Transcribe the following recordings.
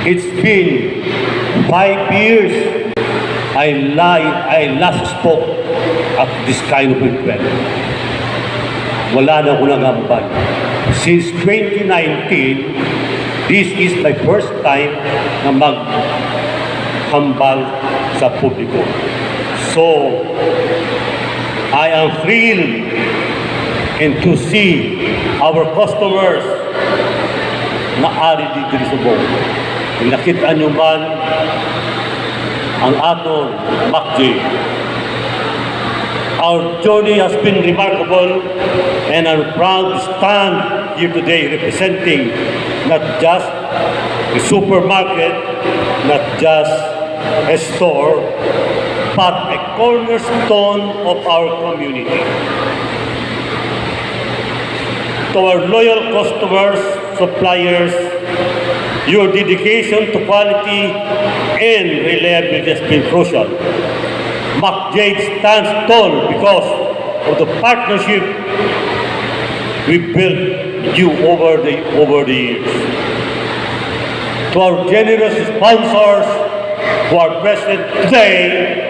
It's been 5 years I last spoke at this kind of event. Wala na akong nangambal. Since 2019, this is my first time na maghambal sa publiko. So, I am thrilled and to see our customers na ari dito sa buong. Kung nakita nyo man ang aton MacJ. Our journey has been remarkable and I'm proud to stand here today representing not just a supermarket, not just a store, but a cornerstone of our community. To our loyal customers, suppliers, your dedication to quality and reliability has been crucial. MacJ stands tall because of the partnership we built you over the years. To our generous sponsors who are present today,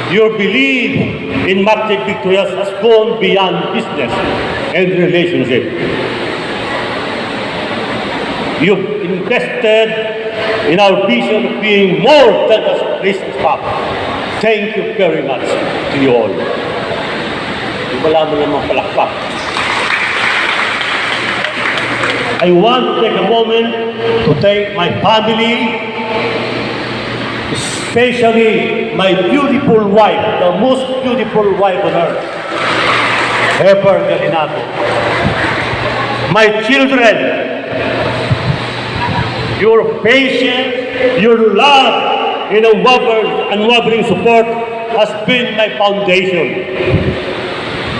your belief in MacJ Victorias has gone beyond business and relationship. You've invested in our vision of being more than a business partner. Thank you very much to you all. Wala mo namang palakpak. I want to take a moment to thank my family, especially my beautiful wife, the most beautiful wife on earth, Heber Galinato. My children, your patience, your love, and unwavering support has been my foundation.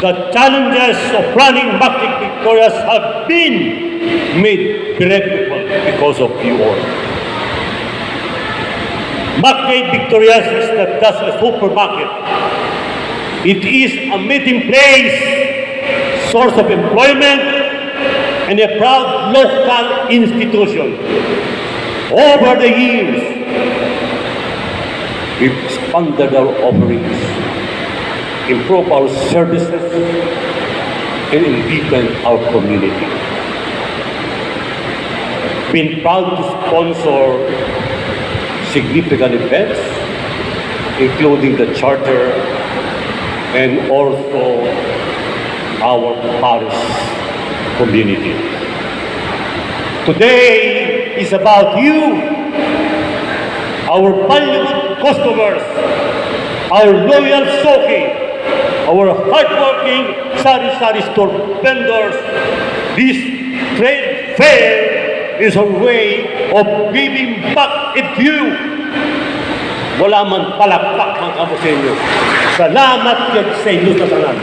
The challenges of running MacJ Victorias have been made predictable because of you all. MacJ Victorias is not just a supermarket. It is a meeting place, source of employment, and a proud local institution. Over the years, we've expanded our offerings, improved our services, and deepened our community. Been proud to sponsor significant events, including the Charter and also our Paris community. Today is about you, our valued customers, our loyal Soki, our hardworking sari-sari store vendors. This trade fair is a way of giving back at you. Wala man palakpak ang kamo sa inyo. Salamat yan sa inyo sa tanan.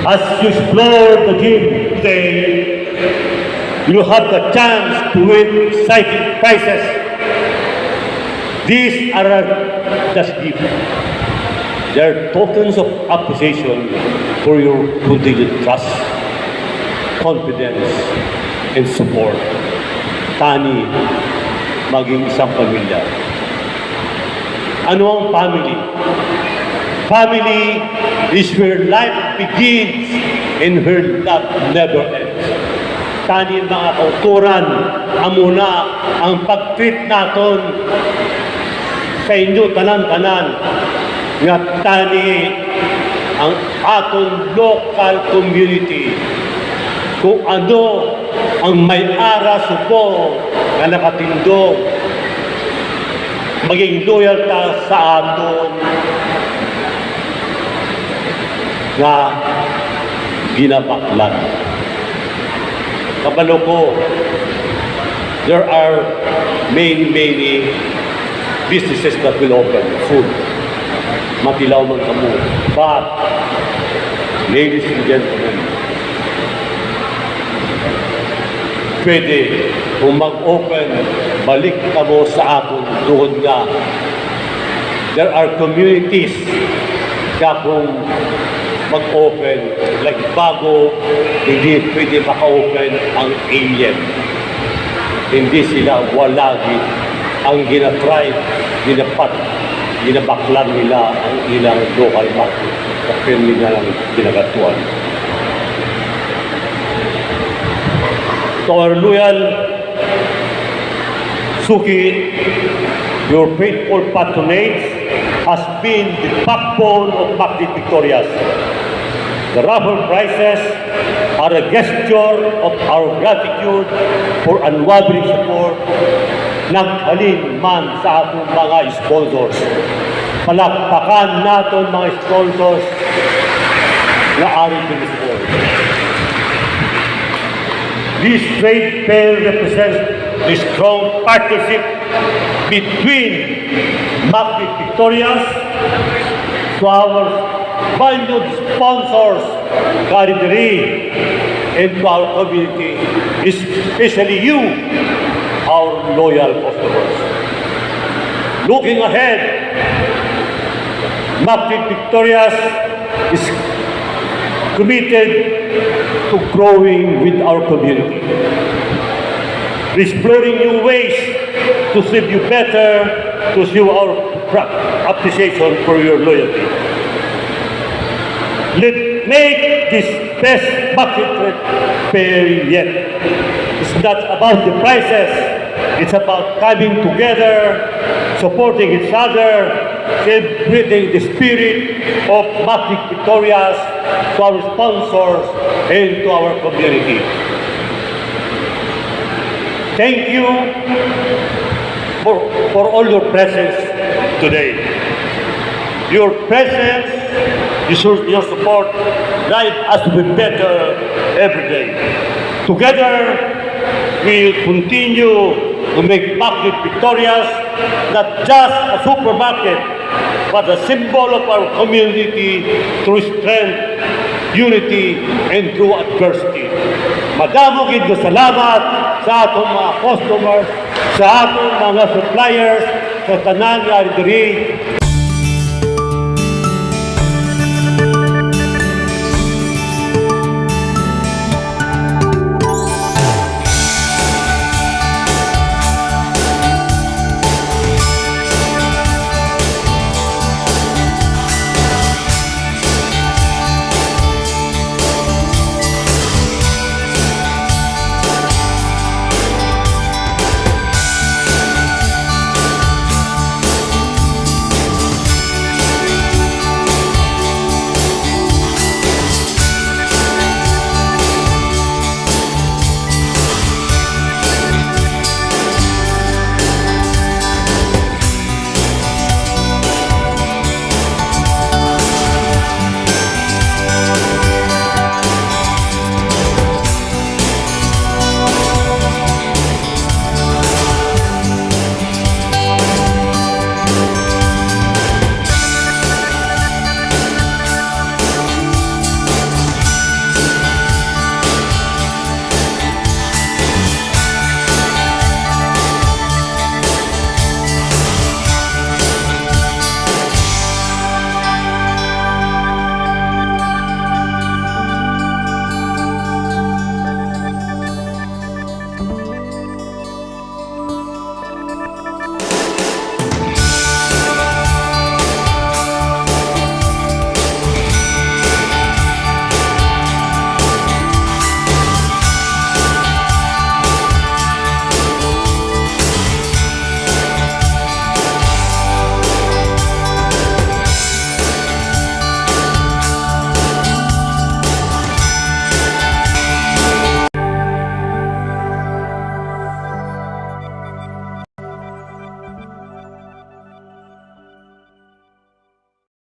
As you explore the game today, you have the chance to win exciting prizes. These are just gifts. They are tokens of appreciation for your continued trust, confidence, and support. Tani, maging isang pamilya. Ano ang family? Family is where life begins and where love never ends. Tani mga kauturan, amuna ang pag-treat naton sa inyo tanan-tanan nga tani ang aton local community. Kung ano ang may-ara supo na nakatindog, maging loyal ta sa aton na ginabaklan. Kabalo ko, there are many businesses that will open food. Matilaw man kamo. But, ladies and gentlemen, pwede kung mag-open, balik kamo sa aton doon nga. There are communities kung mag-open like bago, hindi pwede maka-open ang alien. Hindi sila walagi ang ginatry, ginabaklan nila ang ilang local market sa nila ng ginagatuan. To our loyal Suki, your faithful patronage has been the backbone of Macdit Victorias. The raffle prizes are a gesture of our gratitude for unwavering support naghalin man sa atong mga sponsors. Palakpakan natin mga sponsors na aring pinusport. This trade fair represents the strong partnership between Macdit Victorias to our valued sponsors, Caridri, and to our community, especially you, our loyal customers. Looking ahead, Macdit Victorias is committed to growing with our community, exploring new ways to serve you better, to show our appreciation for your loyalty. Let's make this best Macdit trade fair yet. It's not about the prices, it's about coming together, supporting each other, celebrating the spirit of Macdit Victorias to our sponsors and to our community. Thank you for all your presence today. Your presence, your support, drive us to be better every day. Together, we will continue to make Macdit Victorias not just a supermarket, but a symbol of our community through strength, unity, and through adversity. Madamo gid ko salamat sa atong mga customers, sa atong mga suppliers, sa tanan nga diri